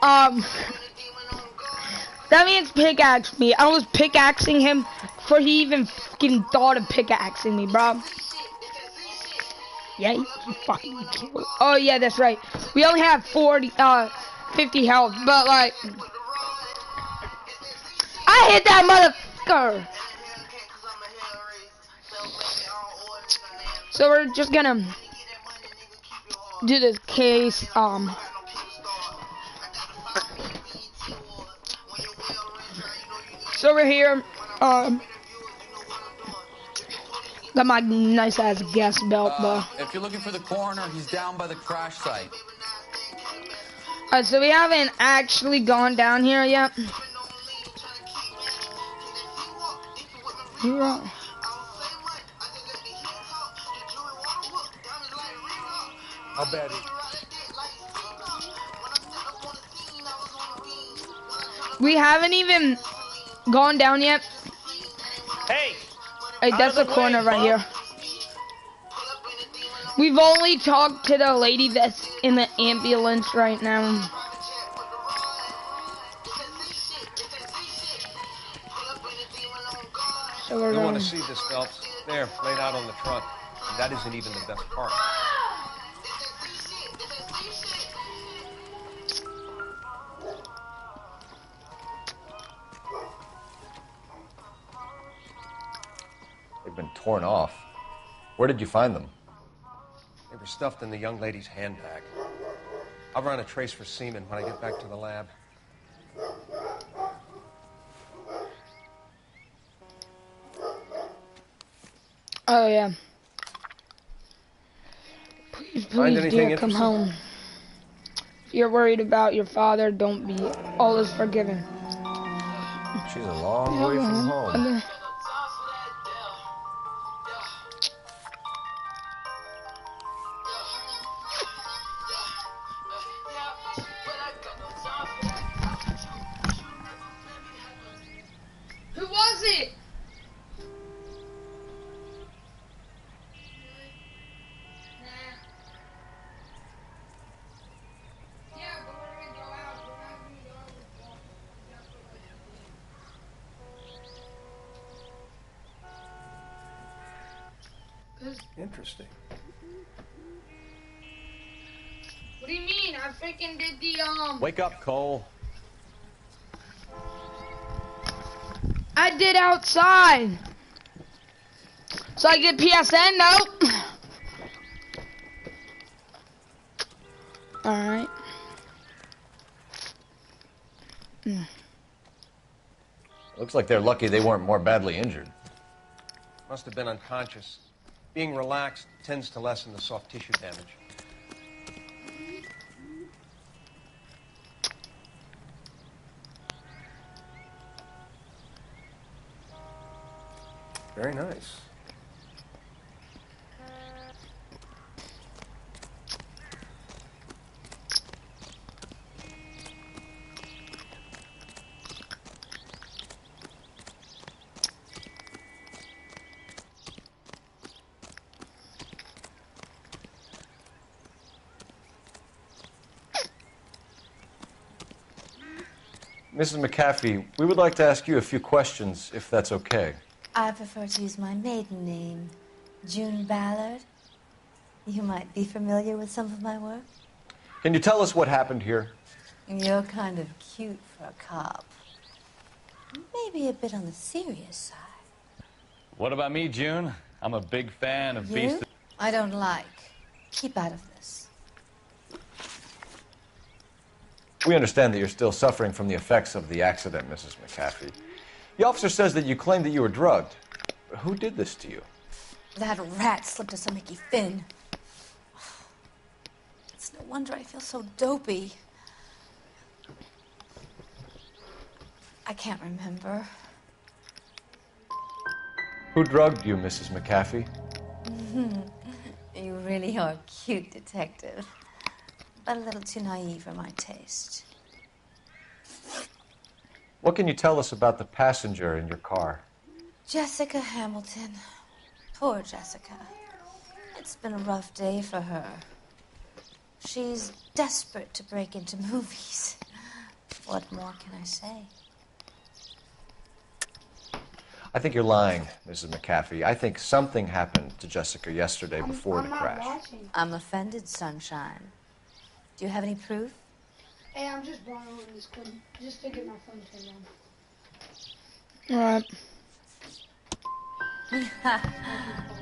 That man's pickaxed me. I was pickaxing him before he even fucking thought of pickaxing me, bro. Yeah, he fucking killed. Oh yeah, that's right. We only have 50 health, but like, I hit that motherfucker. So we're just gonna do this case. So we're here. Got my nice ass gas belt, though. If you're looking for the coroner, he's down by the crash site. Alright, so we haven't actually gone down here yet. How bad is it? We haven't even gone down yet. Hey! Hey, that's the corner right here. We've only talked to the lady that's in the ambulance right now. So we're You want to see this, Phelps? There, laid out on the trunk. And that isn't even the best part. They've been torn off. Where did you find them? They were stuffed in the young lady's handbag. I'll run a trace for semen when I get back to the lab. Oh yeah. Please, dear, come home. If you're worried about your father, don't be. All is forgiven. She's a long way from home. Who was it? Interesting. What do you mean? I freaking did the Wake up, Cole. I did outside. So I get PSN? Nope. Alright. Looks like they're lucky they weren't more badly injured. Must have been unconscious. Being relaxed tends to lessen the soft tissue damage. Very nice. Mrs. McAfee, we would like to ask you a few questions, if that's okay. I prefer to use my maiden name, June Ballard. You might be familiar with some of my work. Can you tell us what happened here? You're kind of cute for a cop. Maybe a bit on the serious side. What about me, June? I'm a big fan of Beast. I don't like. Keep out of this. We understand that you're still suffering from the effects of the accident, Mrs. McAfee. The officer says that you claimed that you were drugged. Who did this to you? That rat slipped us a Mickey Finn. It's no wonder I feel so dopey. I can't remember. Who drugged you, Mrs. McAfee? You really are a cute detective, but a little too naive for my taste. What can you tell us about the passenger in your car? Jessica Hamilton. Poor Jessica. It's been a rough day for her. She's desperate to break into movies. What more can I say? I think you're lying, Mrs. McAfee. I think something happened to Jessica yesterday before the crash. I'm offended, Sunshine. Do you have any proof? Hey, I'm just borrowing this code just to get my phone turned on. Alright.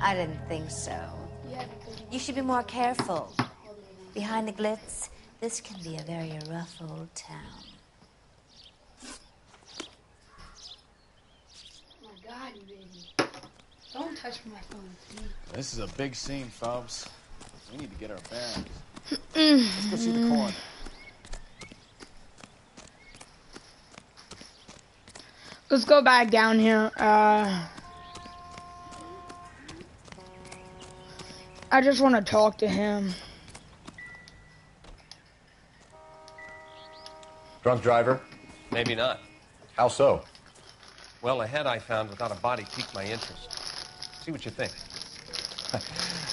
I didn't think so. You should be more careful. Behind the glitz, this can be a very rough old town. Oh my God, you baby. Don't touch my phone, please. This is a big scene, folks. We need to get our bearings. Let's go see the coroner. Let's go back down here. I just want to talk to him. Drunk driver? Maybe not. How so? Well, the head I found without a body piqued my interest. See what you think.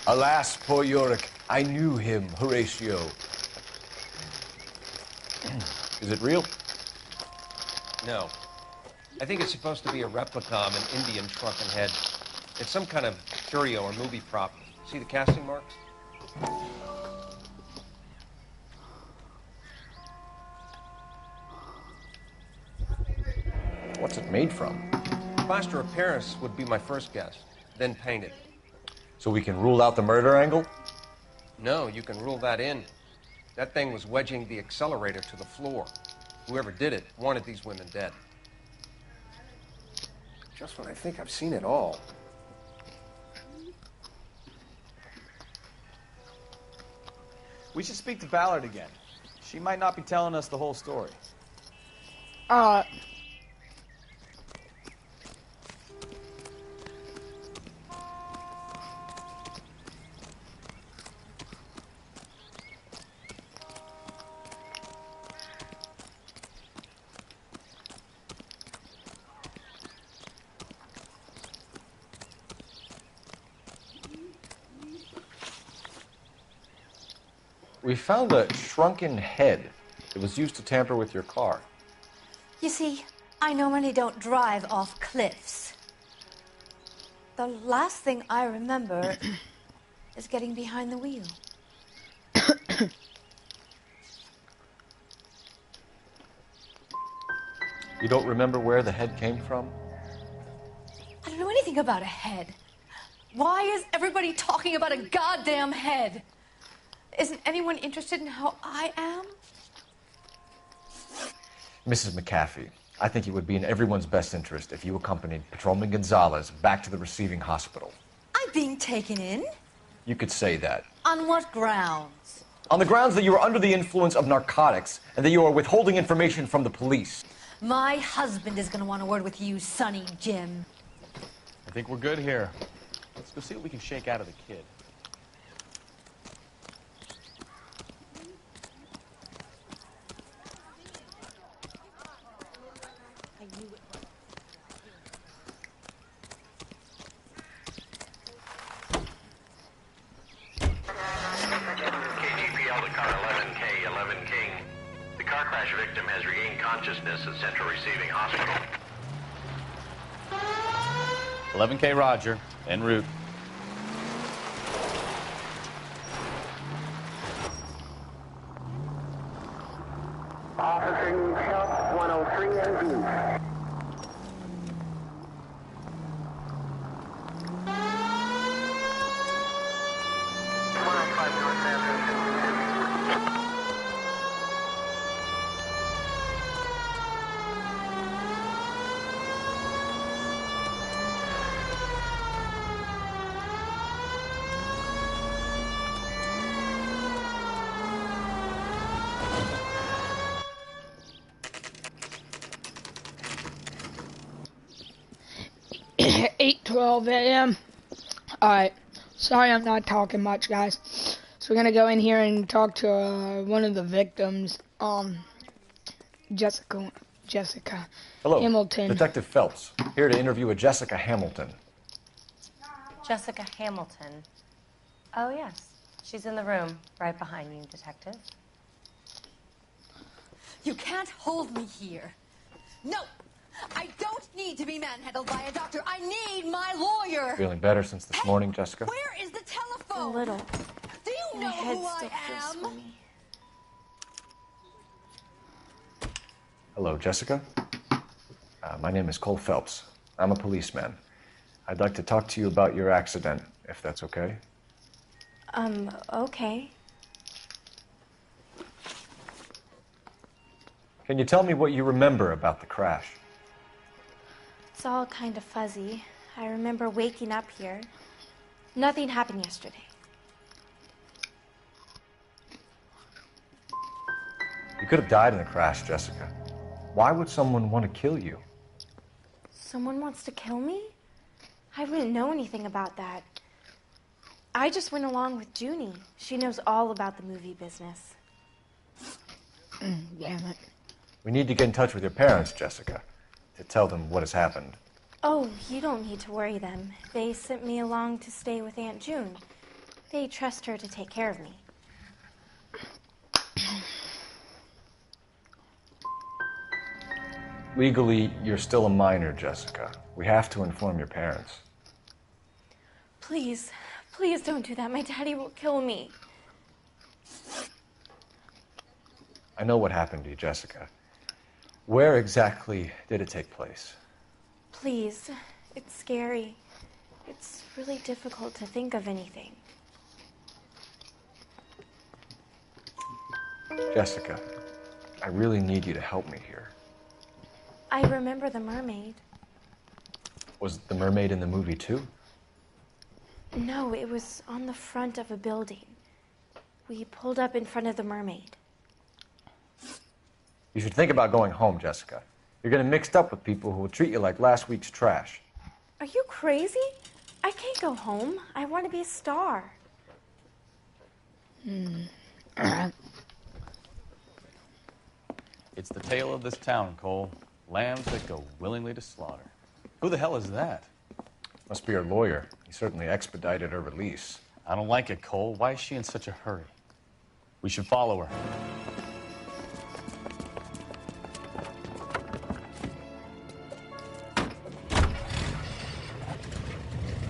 Alas, poor Yorick. I knew him, Horatio. Is it real? No. I think it's supposed to be a replica of an Indian shrunken head. It's some kind of curio or movie prop. See the casting marks? What's it made from? Plaster of Paris would be my first guess, then painted. So we can rule out the murder angle? No, you can rule that in. That thing was wedging the accelerator to the floor. Whoever did it wanted these women dead. Just when I think I've seen it all. We should speak to Ballard again. She might not be telling us the whole story. We found a shrunken head. It was used to tamper with your car. You see, I normally don't drive off cliffs. The last thing I remember is getting behind the wheel. You don't remember where the head came from? I don't know anything about a head. Why is everybody talking about a goddamn head? Isn't anyone interested in how I am? Mrs. McAfee, I think it would be in everyone's best interest if you accompanied Patrolman Gonzalez back to the receiving hospital. I'm being taken in? You could say that. On what grounds? On the grounds that you are under the influence of narcotics and that you are withholding information from the police. My husband is going to want a word with you, Sonny Jim. I think we're good here. Let's go see what we can shake out of the kid. KGPL to car 11K, 11 King. The car crash victim has regained consciousness at Central Receiving Hospital. 11K Roger, en route. Officer needs help, 103 and B. Eight 12 a.m. Alright. Sorry I'm not talking much, guys. So we're gonna go in here and talk to one of the victims, Jessica Hello, Hamilton. Detective Phelps, here to interview a Jessica Hamilton. Jessica Hamilton. Oh, yes. She's in the room right behind you, Detective. You can't hold me here. No! I don't need to be manhandled by a doctor. I need my lawyer. Feeling better since this morning, Jessica? Where is the A telephone? little. Do you My know head who I still feels am? swimmy. Hello, Jessica. My name is Cole Phelps. I'm a policeman. I'd like to talk to you about your accident, if that's okay. Okay. Can you tell me what you remember about the crash? It's all kind of fuzzy. I remember waking up here. Nothing happened yesterday. You could have died in the crash, Jessica. Why would someone want to kill you? Someone wants to kill me? I wouldn't know anything about that. I just went along with Junie. She knows all about the movie business. Damn it. We need to get in touch with your parents, Jessica, to tell them what has happened. Oh, you don't need to worry them. They sent me along to stay with Aunt June. They trust her to take care of me. Legally, you're still a minor, Jessica. We have to inform your parents. Please, please don't do that. My daddy will kill me. I know what happened to you, Jessica. Where exactly did it take place? Please, it's scary. It's really difficult to think of anything. Jessica, I really need you to help me here. I remember the mermaid. Was the mermaid in the movie too? No, it was on the front of a building. We pulled up in front of the mermaid. You should think about going home, Jessica. You're getting mixed up with people who will treat you like last week's trash. Are you crazy? I can't go home. I want to be a star. It's the tale of this town, Cole. Lambs that go willingly to slaughter. Who the hell is that? Must be her lawyer. He certainly expedited her release. I don't like it, Cole. Why is she in such a hurry? We should follow her.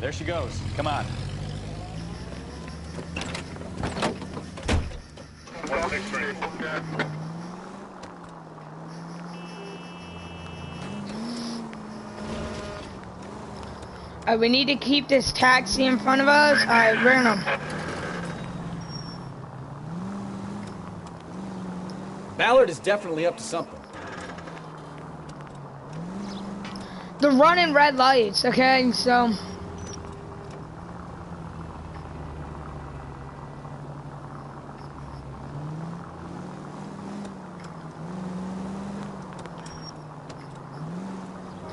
There she goes. Come on. We need to keep this taxi in front of us. Alright, we're gonna... Ballard is definitely up to something. They're running red lights, okay? So...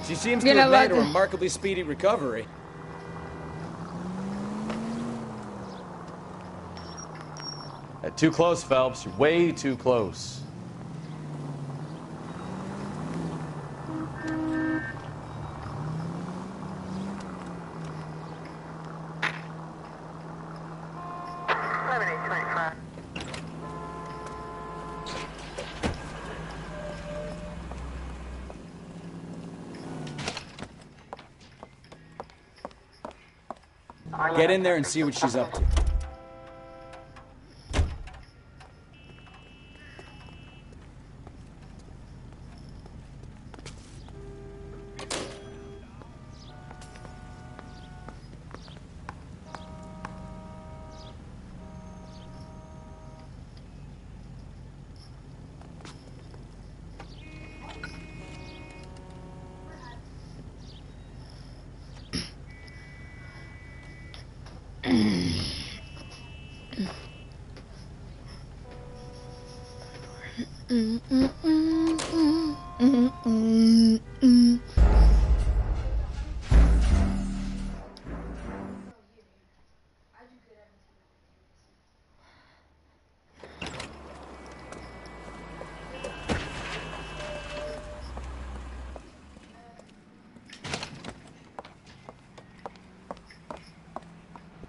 She seems to have made a remarkably speedy recovery. Too close, Phelps. You're way too close. Get in there and see what she's up to.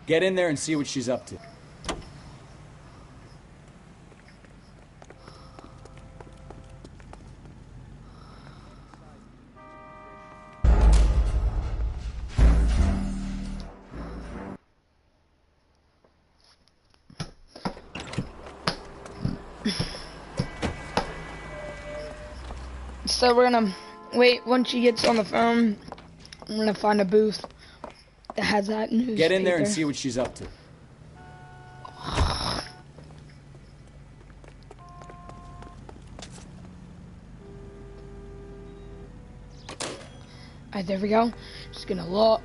Get in there and see what she's up to. So we're gonna wait. Once she gets on the phone, I'm gonna find a booth that has that newspaper. Get in there and see what she's up to. Alright, there we go. Just gonna look.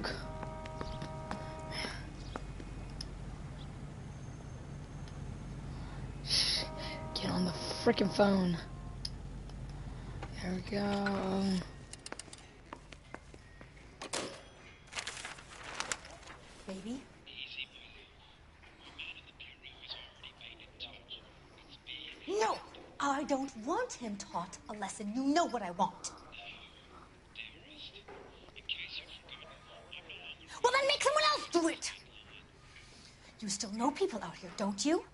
Get on the freaking phone. There we go. Baby? No! I don't want him taught a lesson. You know what I want. Well, then make someone else do it! You still know people out here, don't you?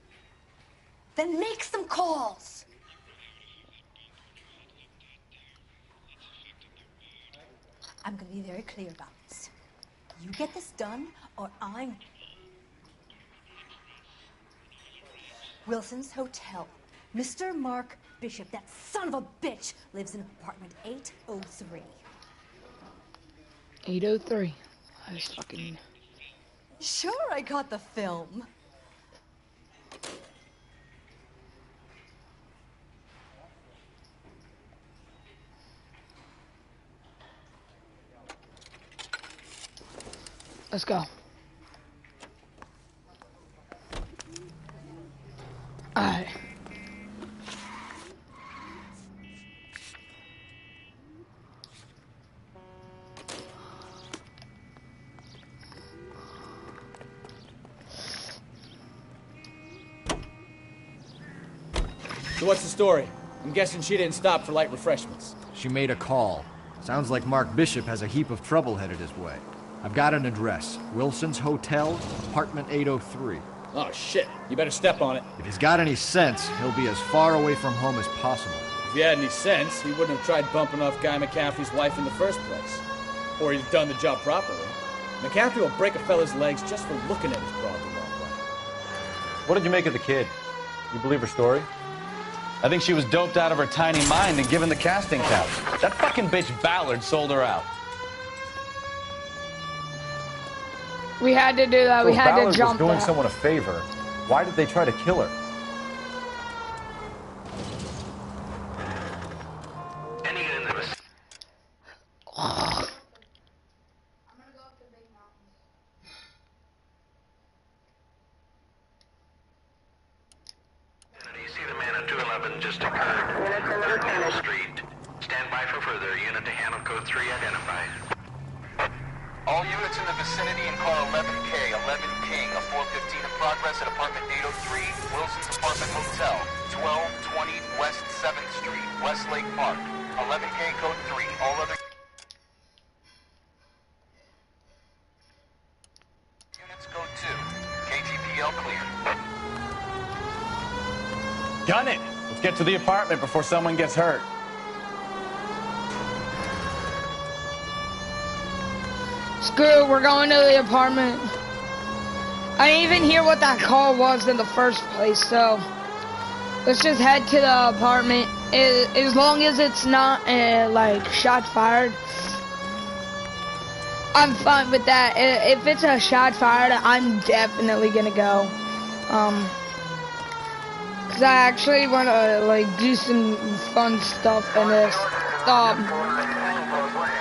Then make some calls! I'm gonna be very clear about this. You get this done, or I'm... Wilson's Hotel. Mr. Mark Bishop, that son of a bitch, lives in apartment 803. 803. I was fucking... Sure, I got the film. Let's go. Alright. So what's the story? I'm guessing she didn't stop for light refreshments. She made a call. Sounds like Mark Bishop has a heap of trouble headed his way. I've got an address. Wilson's Hotel, apartment 803. Oh, shit. You better step on it. If he's got any sense, he'll be as far away from home as possible. If he had any sense, he wouldn't have tried bumping off Guy McCaffrey's wife in the first place. Or he'd have done the job properly. McCaffrey will break a fella's legs just for looking at his broad the wrong way. What did you make of the kid? You believe her story? I think she was doped out of her tiny mind and given the casting couch. That fucking bitch Ballard sold her out. We had to do that. We had Ballard to jump was doing that. someone a favor. Why did they try to kill her? Any unit in the vicinity. See the man at 211 just occurred. 13th Street. Stand by for further. Unit to handle code 3 identified. All units in the vicinity in car 11K, 11 King, a 415 in progress at apartment 803, Wilson's Apartment Hotel, 1220 West 7th Street, Westlake Park. 11K code 3, all other units code 2. KGPL clear. Gun it! Let's get to the apartment before someone gets hurt. Screw it, we're going to the apartment. I didn't even hear what that call was in the first place, so let's just head to the apartment. As long as it's not like shots fired, I'm fine with that. If it's a shot fired, I'm definitely gonna go. Cause I actually want to like do some fun stuff in this.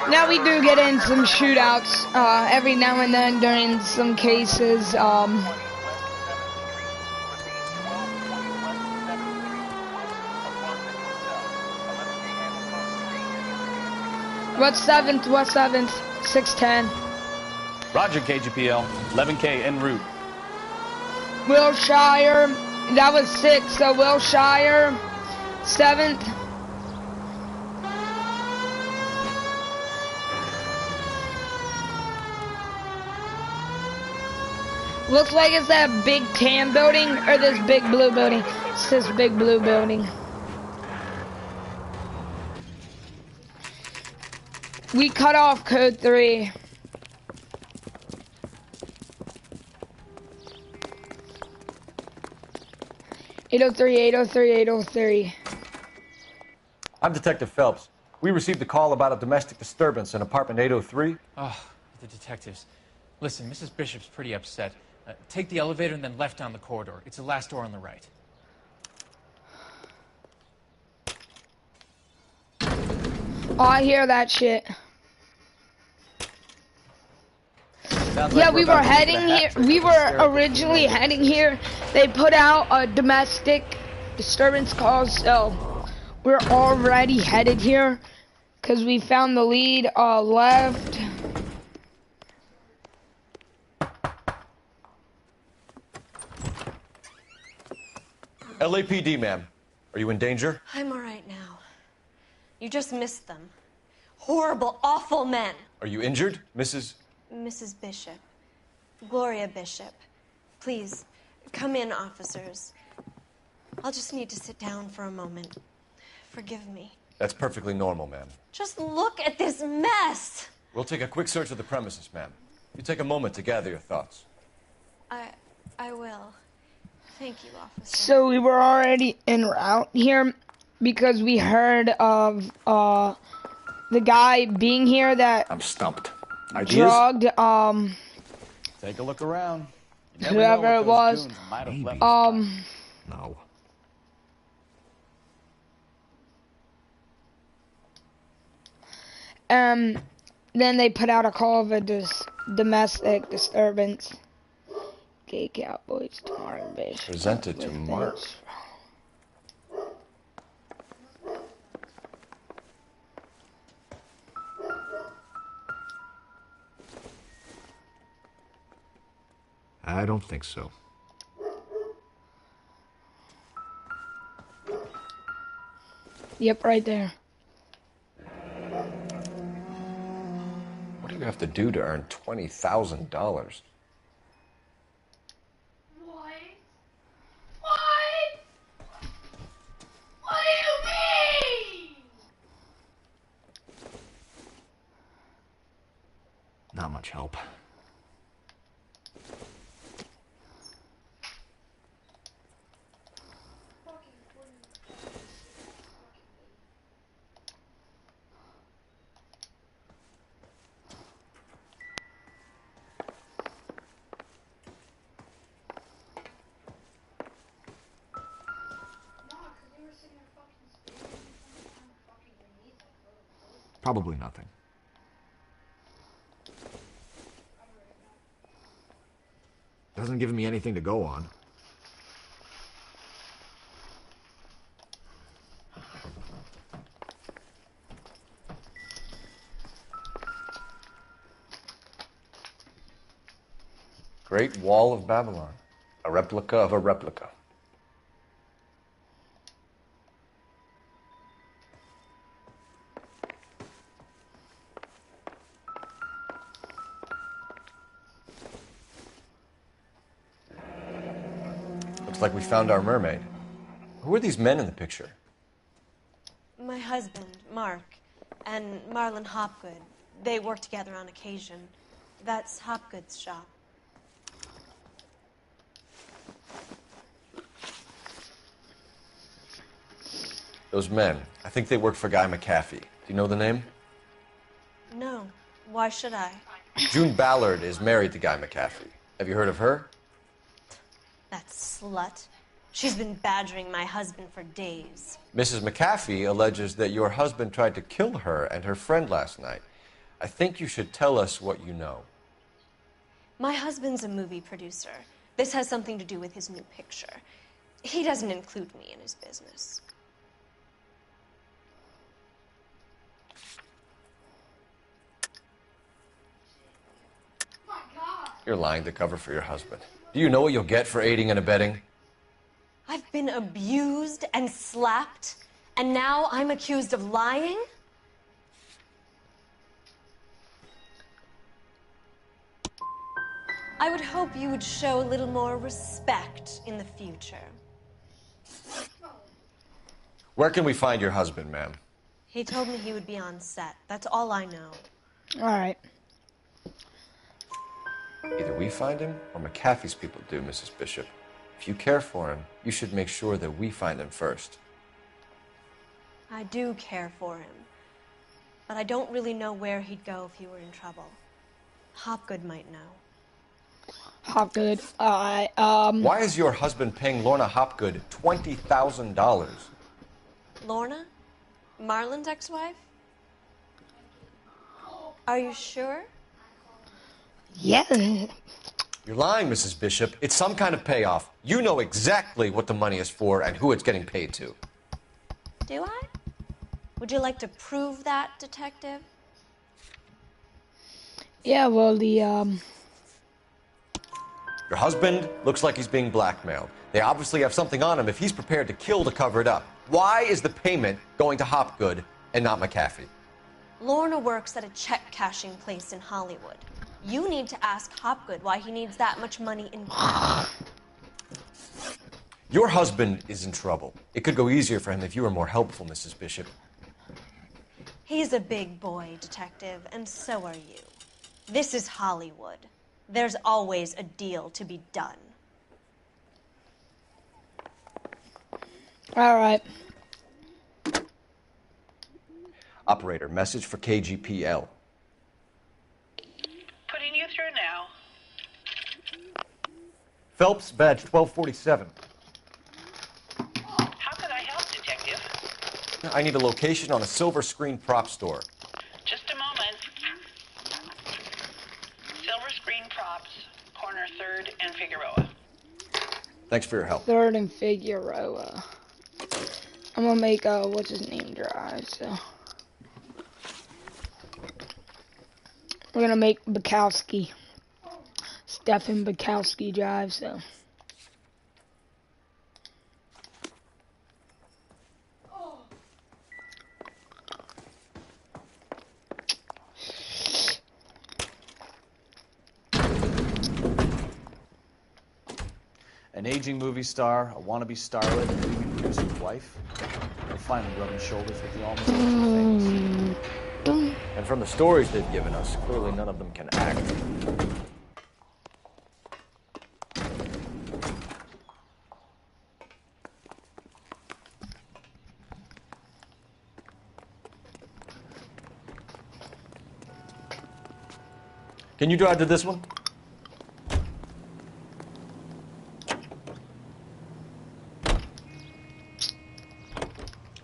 Now we do get in some shootouts every now and then during some cases. What's 7th? What's 7th? 610. Roger, KGPL. 11K en route. Wilshire. That was 6. So Wilshire. 7th. Looks like it's that big tan building or this big blue building. It's this big blue building. We cut off code 3. "803, 803, 803. I'm Detective Phelps. We received a call about a domestic disturbance in apartment 803. Oh, the detectives. Listen, Mrs. Bishop's pretty upset. Take the elevator and then left down the corridor. It's the last door on the right. Oh, I hear that shit. Sounds Yeah, like we we're were about to make it a heading hat here. trick We of were hysterical originally female heading here. They put out a domestic disturbance call, so we're already headed here because we found the lead left. LAPD, ma'am. Are you in danger? I'm all right now. You just missed them. Horrible, awful men. Are you injured, Mrs.? Mrs. Bishop. Gloria Bishop. Please, come in, officers. I'll just need to sit down for a moment. Forgive me. That's perfectly normal, ma'am. Just look at this mess. We'll take a quick search of the premises, ma'am. You take a moment to gather your thoughts. I will. Thank you, officer. So we were already en route here because we heard of the guy being here that I'm stumped. Ideas? drugged Take a look around. You never know whoever what it those was. goons might have left. No. Then they put out a call of a domestic disturbance. Gay Cowboys to Mark Bishop. Presented to Mark. I don't think so. Yep, right there. What do you have to do to earn $20,000? What? What do you mean? Not much help. Probably nothing. Hasn't given me anything to go on. Great Wall of Babylon. A replica of a replica. Looks like we found our mermaid. Who are these men in the picture? My husband, Mark, and Marlon Hopgood. They work together on occasion. That's Hopgood's shop. Those men. I think they work for Guy McAfee. Do you know the name? No. Why should I? June Ballard is married to Guy McAfee. Have you heard of her? That slut. She's been badgering my husband for days. Mrs. McAfee alleges that your husband tried to kill her and her friend last night. I think you should tell us what you know. My husband's a movie producer. This has something to do with his new picture. He doesn't include me in his business. You're lying to cover for your husband. Do you know what you'll get for aiding and abetting? I've been abused and slapped, and now I'm accused of lying? I would hope you would show a little more respect in the future. Where can we find your husband, ma'am? He told me he would be on set. That's all I know. All right. Either we find him or McAfee's people do, Mrs. Bishop. If you care for him, you should make sure that we find him first. I do care for him. but I don't really know where he'd go if he were in trouble. Hopgood might know. Hopgood. Why is your husband paying Lorna Hopgood $20,000? Lorna? Marlon's ex-wife? Are you sure? Yeah. You're lying, Mrs. Bishop. It's some kind of payoff. You know exactly what the money is for and who it's getting paid to. Do I? Would you like to prove that, Detective? Yeah, well, Your husband looks like he's being blackmailed. They obviously have something on him if he's prepared to kill to cover it up. Why is the payment going to Hopgood and not McAfee? Lorna works at a check-cashing place in Hollywood. You need to ask Hopgood why he needs that much money in cash. Your husband is in trouble. It could go easier for him if you were more helpful, Mrs. Bishop. He's a big boy, Detective, and so are you. This is Hollywood. There's always a deal to be done. all right. Operator, message for KGPL. Putting you through now. Phelps, badge 1247. How can I help, Detective? I need a location on a silver screen prop store. Just a moment. Silver Screen Props, corner 3rd and Figueroa. Thanks for your help. 3rd and Figueroa. I'm gonna make, what's his name drive, so. We're gonna make Bukowski. Stephen Bukowski drive, so. An aging movie star, a wannabe starlet, and a movie producer's wife. They're finally rubbing shoulders with the almost famous. And from the stories they've given us, clearly none of them can act. Can you drive to this one?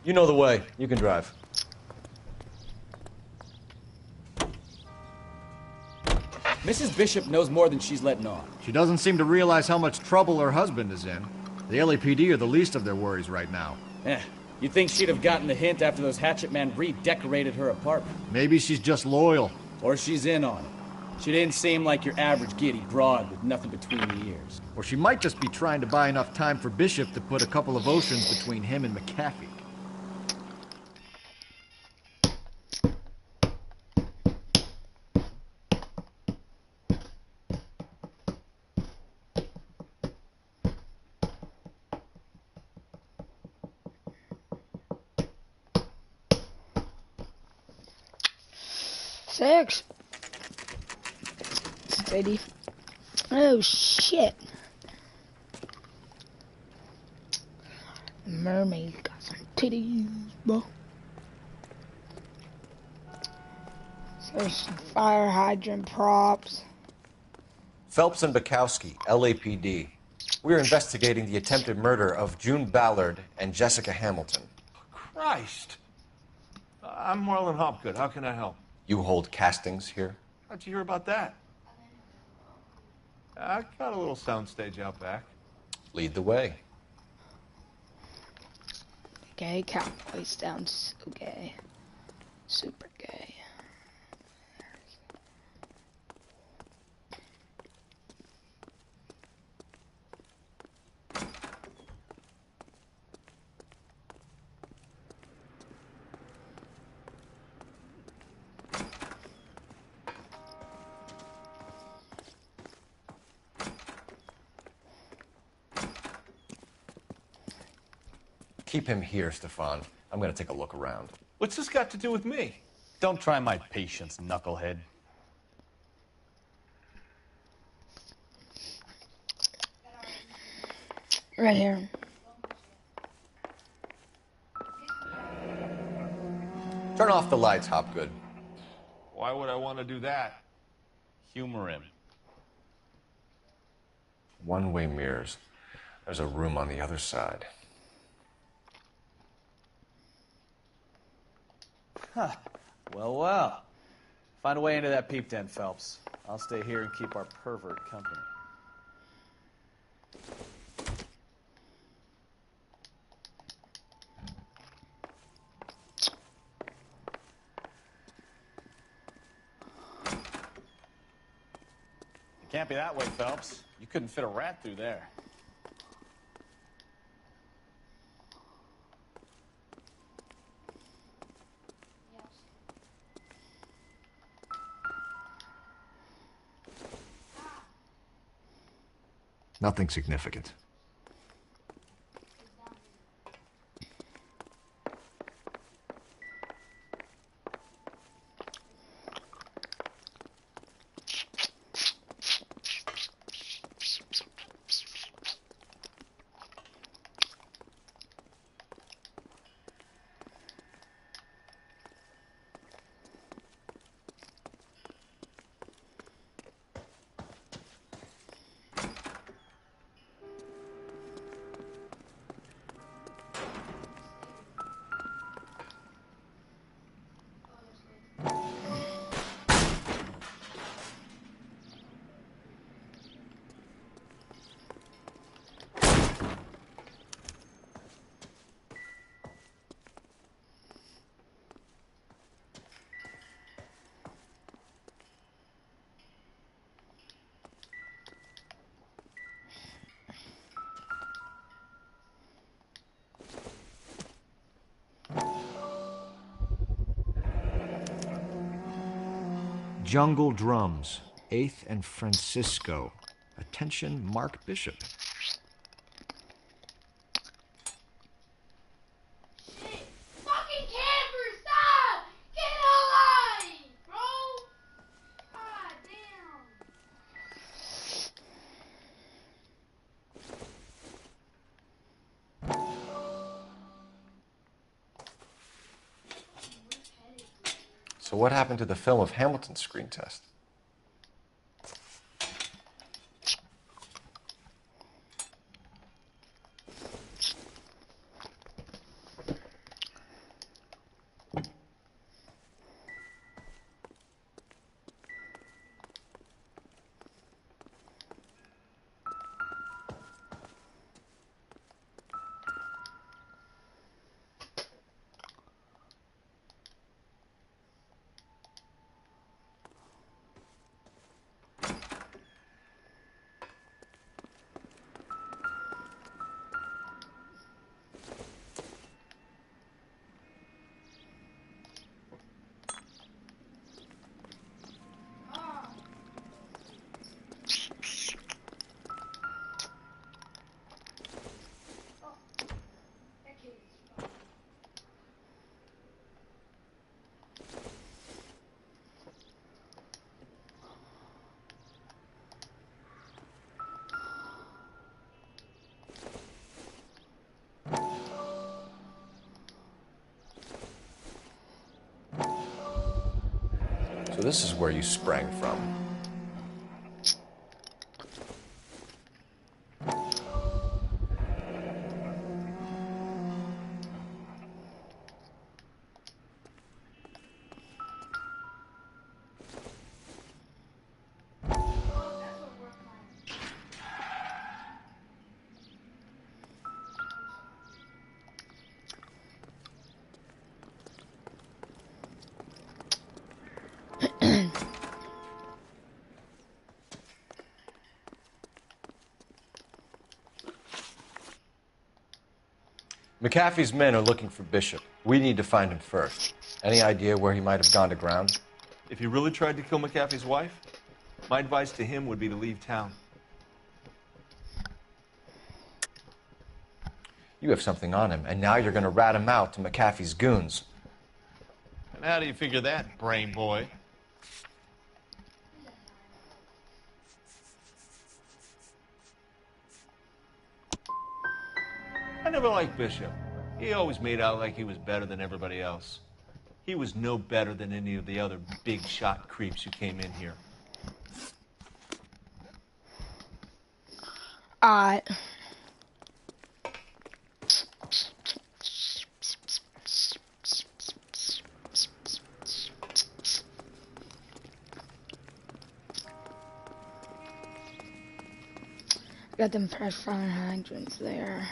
You know the way. You can drive. Mrs. Bishop knows more than she's letting on. She doesn't seem to realize how much trouble her husband is in. The LAPD are the least of their worries right now. You'd think she'd have gotten the hint after those hatchet men redecorated her apartment. Maybe she's just loyal. Or she's in on it. She didn't seem like your average giddy broad with nothing between the ears. Or she might just be trying to buy enough time for Bishop to put a couple of oceans between him and McAfee. Six. Steady. Oh shit. The mermaid got some titties, bro. So there's some fire hydrant props. Phelps and Bukowski, LAPD. We're investigating the attempted murder of June Ballard and Jessica Hamilton. Christ. I'm Marlon Hopgood. How can I help? You hold castings here? How'd you hear about that? I got a little soundstage out back. Lead the way. Gay cowboy sounds so gay. Super gay. Keep him here, Stefan. I'm gonna take a look around. What's this got to do with me? Don't try my patience, knucklehead. Right here. Turn off the lights, Hopgood. Why would I want to do that? Humor him. One-way mirrors. There's a room on the other side. Huh. Well, well. Find a way into that peep den, Phelps. I'll stay here and keep our pervert company. It can't be that way, Phelps. You couldn't fit a rat through there. Nothing significant. Jungle Drums, 8th and Francisco. Attention, Mark Bishop. Shit! Fucking camper, stop! Get alive, bro! God damn. So what happened to the film of Hamilton's screen test? So this is where you sprang from. McAfee's men are looking for Bishop. We need to find him first. Any idea where he might have gone to ground? If he really tried to kill McAfee's wife, my advice to him would be to leave town. You have something on him, and now you're going to rat him out to McAfee's goons. And how do you figure that, brain boy? I never liked Bishop. He always made out like he was better than everybody else. He was no better than any of the other big shot creeps who came in here. Alright. Got them fresh fire hydrants there.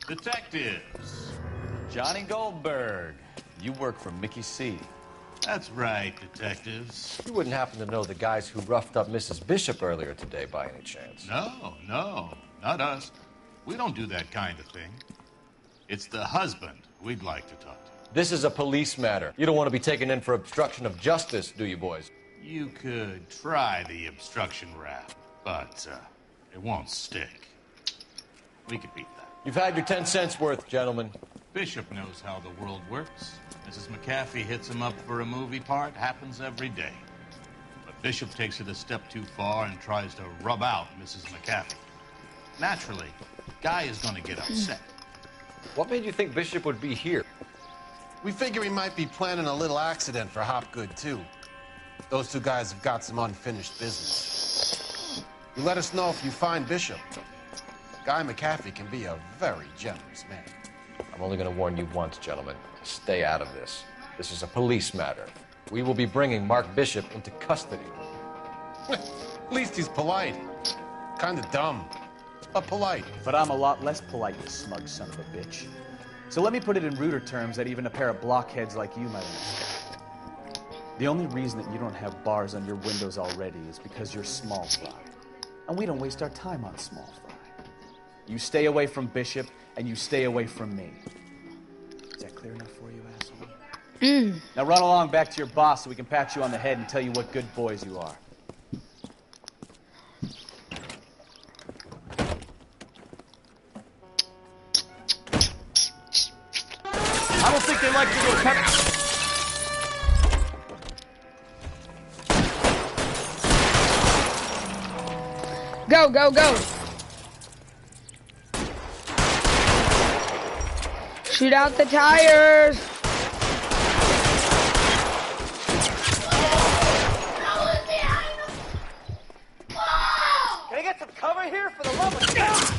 Detectives. Johnny Goldberg. You work for Mickey C. That's right, detectives. You wouldn't happen to know the guys who roughed up Mrs. Bishop earlier today by any chance? No, not us. We don't do that kind of thing. It's the husband we'd like to talk to. This is a police matter. You don't want to be taken in for obstruction of justice, do you, boys? You could try the obstruction rap, but it won't stick. We could beat that. You've had your 10 cents worth, gentlemen. Bishop knows how the world works. Mrs. McAfee hits him up for a movie part. Happens every day. But Bishop takes it a step too far and tries to rub out Mrs. McAfee. Naturally, Guy is going to get upset. What made you think Bishop would be here? We figure he might be planning a little accident for Hopgood, too. Those two guys have got some unfinished business. You let us know if you find Bishop. Guy McAfee can be a very generous man. I'm only going to warn you once, gentlemen. Stay out of this. This is a police matter. We will be bringing Mark Bishop into custody. At least he's polite. Kind of dumb, but polite. But I'm a lot less polite, you smug son of a bitch. So let me put it in ruder terms that even a pair of blockheads like you might understand. The only reason that you don't have bars on your windows already is because you're small fry. And we don't waste our time on small fry. You stay away from Bishop, and you stay away from me. Is that clear enough for you, asshole? Now run along back to your boss so we can pat you on the head and tell you what good boys you are. I don't think they like to go pep. Go, go, go. Shoot out the tires. Can I get some cover here for the love of God?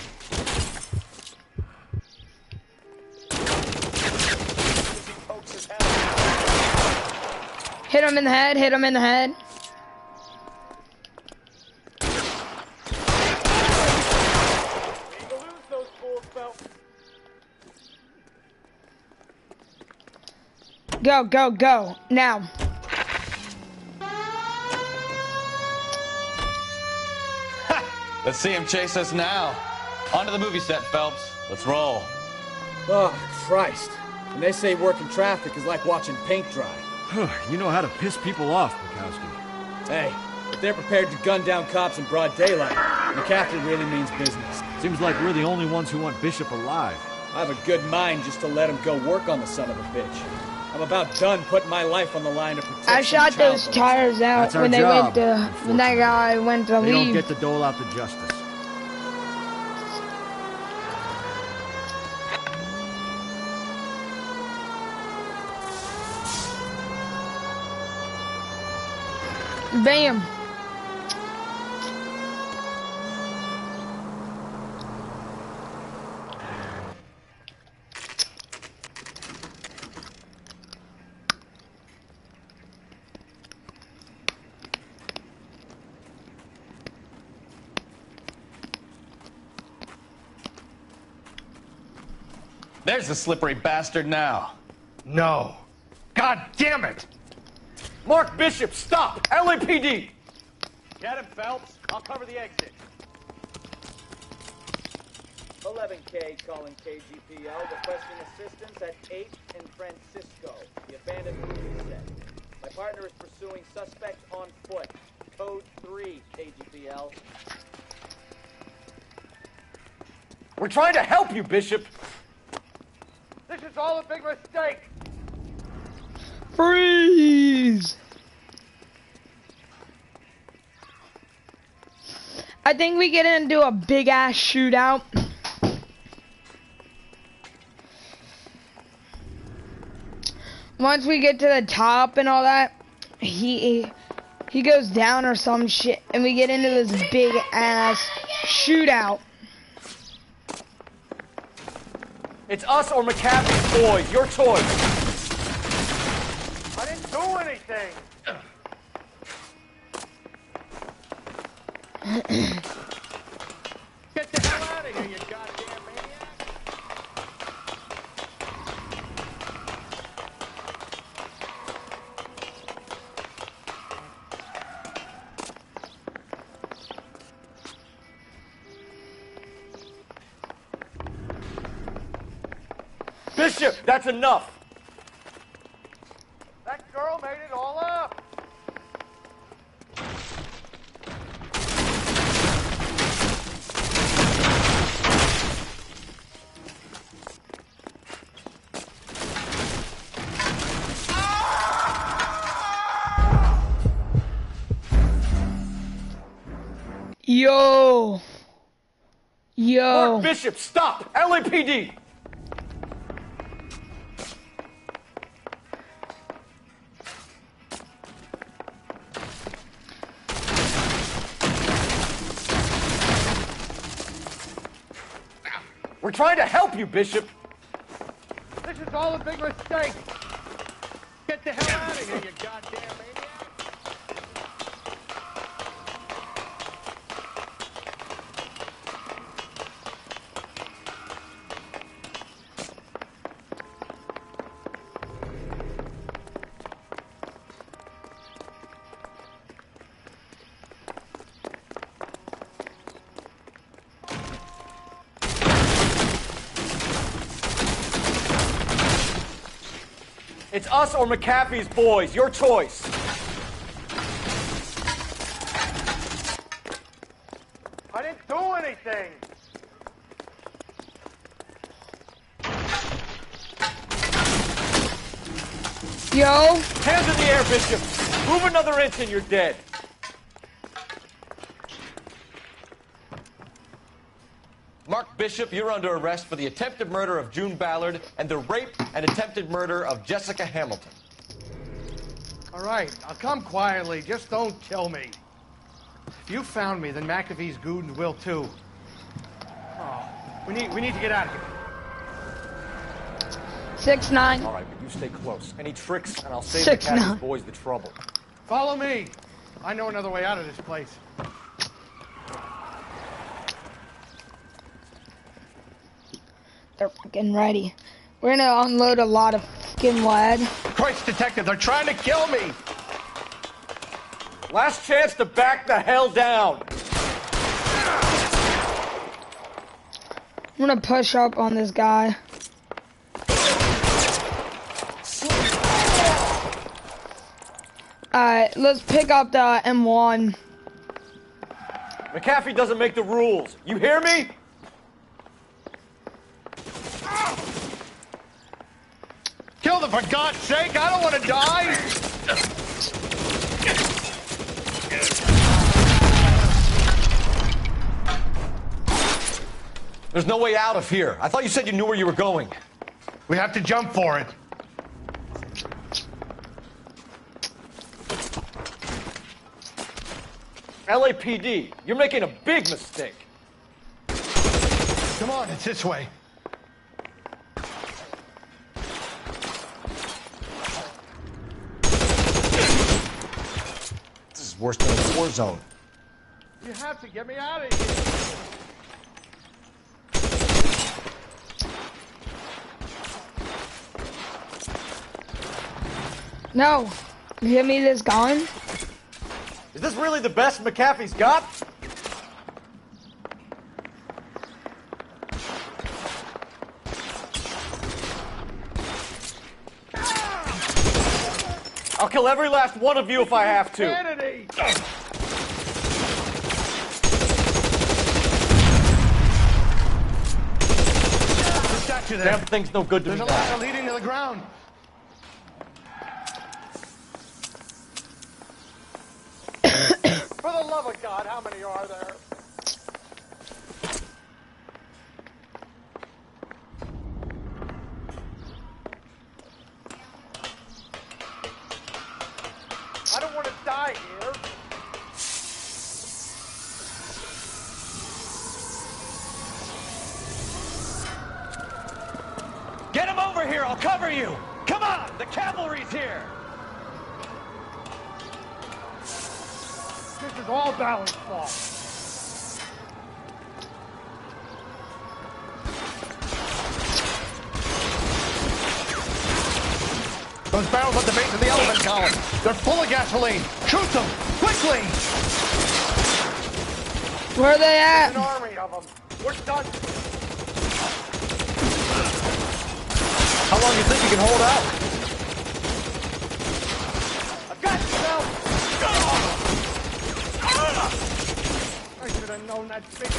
Hit him in the head, hit him in the head. Go, go, go. Now. Let's see him chase us now. Onto the movie set, Phelps. Let's roll. Oh, Christ. And they say working traffic is like watching paint dry. You know how to piss people off, Mikowski. Hey, if they're prepared to gun down cops in broad daylight, McAfee really means business. Seems like we're the only ones who want Bishop alive. I have a good mind just to let him go work on the son of a bitch. I'm about done putting my life on the line to protect I shot those tires out when they went to, when that guy went to leave. They don't get to dole out the justice. Bam. There's the slippery bastard now. No. God damn it! Mark Bishop, stop! LAPD! Get him, Phelps. I'll cover the exit. 11K calling KGPL, requesting assistance at 8th and Francisco, the abandoned movie set. My partner is pursuing suspect on foot. Code 3, KGPL. We're trying to help you, Bishop. This is all a big mistake! Freeze! I think we get into a big ass shootout. Once we get to the top and all that, he goes down or some shit, and we get into this big ass shootout. It's us or McCaffrey's boys. Your choice. I didn't do anything! Get the hell out of here, you goddamn maniac! Bishop, that's enough. That girl made it all up! Yo! Mark Bishop, stop! LAPD! We're trying to help you, Bishop. This is all a big mistake! Get the hell out of here, you goddamn maniac! It's us or McCaffrey's boys. Your choice. I didn't do anything! Yo! Hands in the air, Bishop. Move another inch and you're dead. Mark Bishop, you're under arrest for the attempted murder of June Ballard and the rape and attempted murder of Jessica Hamilton. All right, I'll come quietly. Just don't kill me. If you found me, then McAfee's goons will too. Oh, we need to get out of here. 6'9". All right, but you stay close. Any tricks, and I'll save 6'9". McCaffrey's boys the trouble. Follow me. I know another way out of this place. They're fucking ready. We're gonna unload a lot of fucking lead. Christ, detective, they're trying to kill me! Last chance to back the hell down. I'm gonna push up on this guy. Alright, let's pick up the M1. McCaffrey doesn't make the rules. You hear me? Kill them, for God's sake! I don't want to die! There's no way out of here. I thought you said you knew where you were going. We have to jump for it. LAPD, you're making a big mistake. Come on, it's this way. This is worse than a war zone. You have to get me out of here. No. Give me this gun. Is this really the best McAfee's got? I'll kill every last one of you if I have to. Kennedy! Got you there. Damn thing's no good to me. There's a ladder leading to the ground. For the love of God, how many are there? I don't want to die here. Get him over here, I'll cover you! Come on, the cavalry's here! This is all Ballard's fault. Those barrels at the base of the elephant column. They're full of gasoline. Shoot them! Quickly! Where are they at? An army of them. We're done. How long do you think you can hold out? I've got you now. I should have known that big.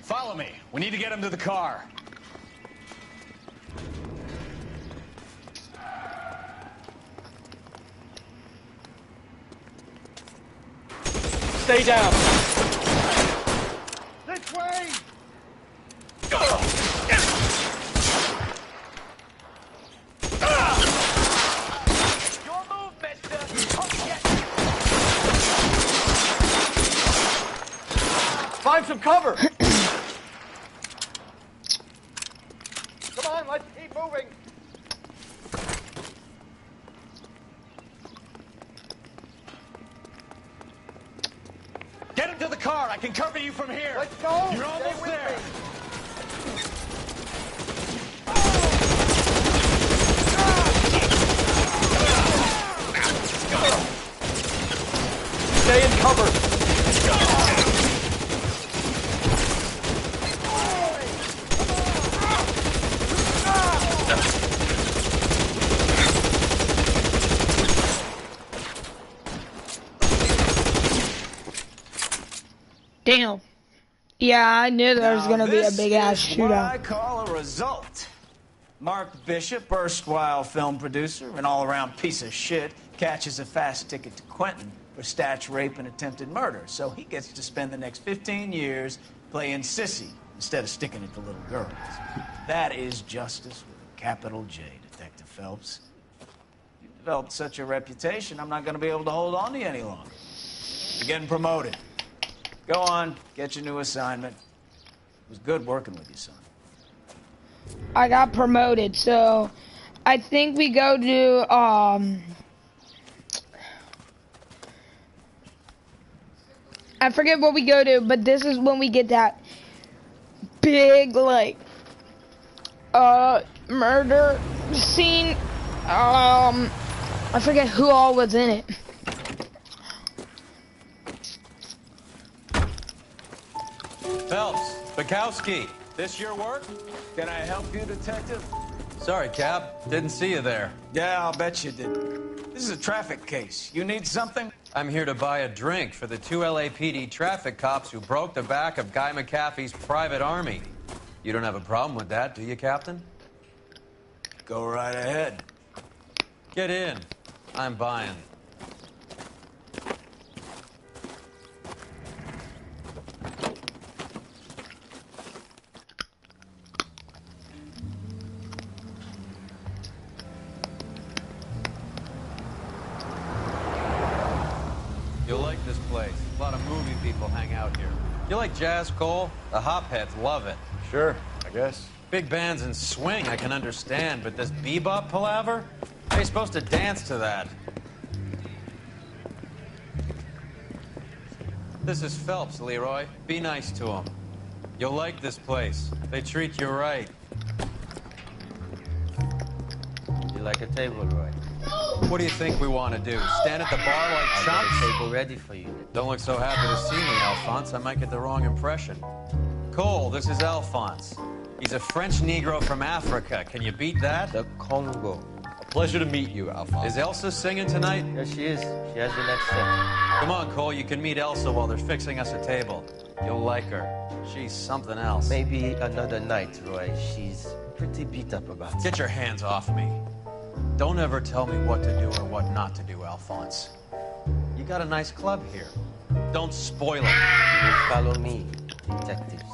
Follow me. We need to get him to the car. Stay down. This way! Your move, mister! Find some cover. Come on, let's keep moving. Get him to the car. I can cover you from here. Let's go. You're almost there. Stay in cover. Damn. Yeah, I knew there was going to be a big ass This is what I shootout. call a result. Mark Bishop, erstwhile film producer and all-around piece of shit, catches a fast ticket to Quentin for statch rape and attempted murder. So he gets to spend the next 15 years playing sissy instead of sticking it to little girls. That is justice with a capital J, Detective Phelps. You've developed such a reputation, I'm not going to be able to hold on to you any longer. You're getting promoted. Go on, get your new assignment. It was good working with you, son. I got promoted, so I think we go to, I forget what we go to, but this is when we get that big, like, murder scene. I forget who all was in it. Phelps, Bukowski, this your work? Can I help you, Detective? Sorry, Cap. Didn't see you there. Yeah, I'll bet you did. This is a traffic case. You need something? I'm here to buy a drink for the 2 LAPD traffic cops who broke the back of Guy McAfee's private army. You don't have a problem with that, do you, Captain? Go right ahead. Get in. I'm buying. You'll like this place. A lot of movie people hang out here. You like jazz, Cole? The hopheads love it. Sure, I guess. Big bands and swing I can understand, but this bebop palaver? How are you supposed to dance to that? This is Phelps, Leroy. Be nice to him. You'll like this place. They treat you right. You like a table, Roy? What do you think we want to do? Stand at the bar like I'll chumps? get a table ready for you. Don't look so happy to see me, Alphonse. I might get the wrong impression. Cole, this is Alphonse. He's a French Negro from Africa. Can you beat that? The Congo. A pleasure to meet you, Alphonse. Is Elsa singing tonight? Yes, she is. She has the next set. Come on, Cole. You can meet Elsa while they're fixing us a table. You'll like her. She's something else. Maybe another night, Roy. She's pretty beat up about it. Get your hands off me. Don't ever tell me what to do or what not to do, Alphonse. You got a nice club here. Don't spoil it. You will follow me, detectives.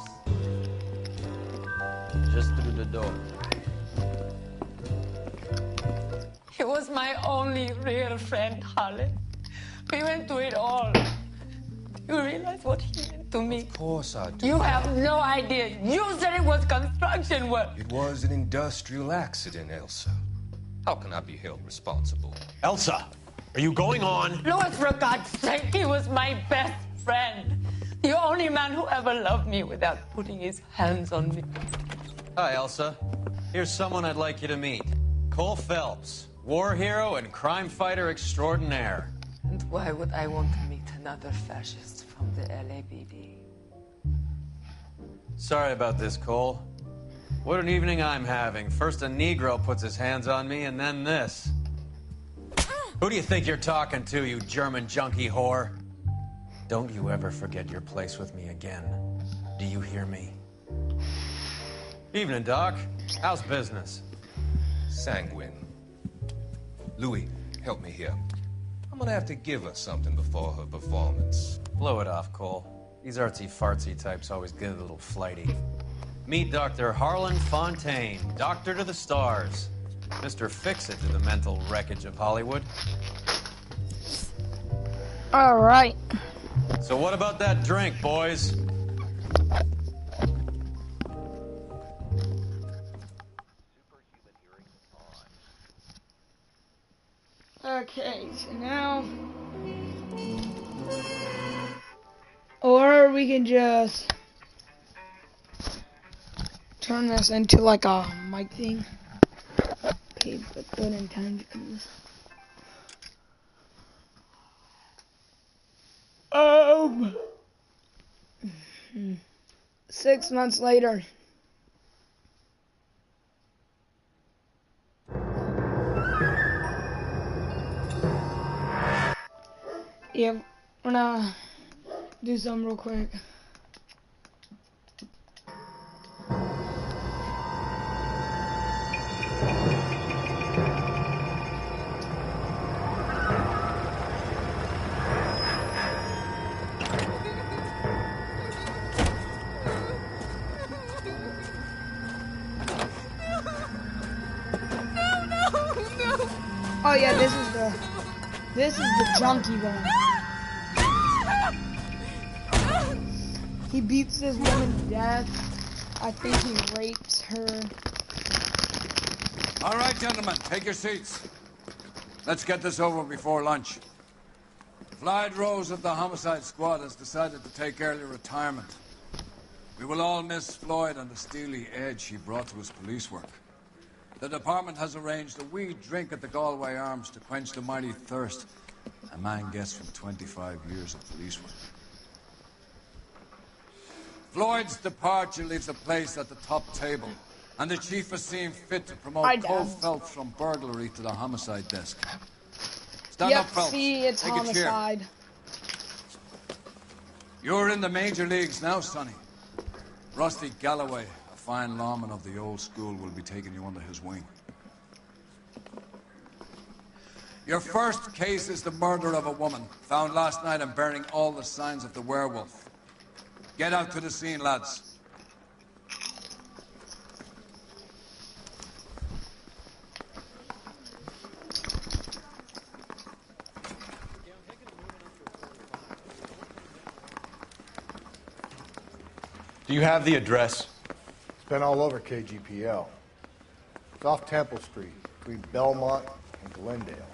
Just through the door. He was my only real friend, Harlan. We went through it all. You realize what he meant to me? Of course I do. You have no idea. You said it was construction work. It was an industrial accident, Elsa. How can I be held responsible? Elsa, are you going on? Louis, for God's sake, he was my best friend. The only man who ever loved me without putting his hands on me. Hi, Elsa. Here's someone I'd like you to meet. Cole Phelps, war hero and crime fighter extraordinaire. And why would I want to meet another fascist from the LAPD? Sorry about this, Cole. What an evening I'm having. First a Negro puts his hands on me, and then this. Who do you think you're talking to, you German junkie whore? Don't you ever forget your place with me again. Do you hear me? Evening, Doc. How's business? Sanguine. Louis, help me here. I'm gonna have to give her something before her performance. Blow it off, Cole. These artsy-fartsy types always get a little flighty. Meet Dr. Harlan Fontaine, doctor to the stars. Mr. Fix-It to the mental wreckage of Hollywood. All right. So what about that drink, boys? Okay, so now... Or we can just... turn this into like a mic thing. Okay, but good in time to this. 6 months later. Yeah, we're gonna do something real quick. Oh yeah, this is the junkie one. He beats this woman to death. I think he rapes her. All right, gentlemen, take your seats. Let's get this over before lunch. Floyd Rose of the Homicide Squad has decided to take early retirement. We will all miss Floyd and the steely edge he brought to his police work. The department has arranged a wee drink at the Galway Arms to quench the mighty thirst a man gets from 25 years of police work. Floyd's departure leaves a place at the top table, and the chief has seen fit to promote Cole Phelps from burglary to the homicide desk. Stand up, Phelps. See, it's Take homicide. a chair. You're in the major leagues now, Sonny. Rusty Galloway, a fine lawman of the old school, will be taking you under his wing. Your first case is the murder of a woman, found last night and bearing all the signs of the werewolf. Get out to the scene, lads. Do you have the address? It's been all over KGPL. It's off Temple Street, between Belmont and Glendale.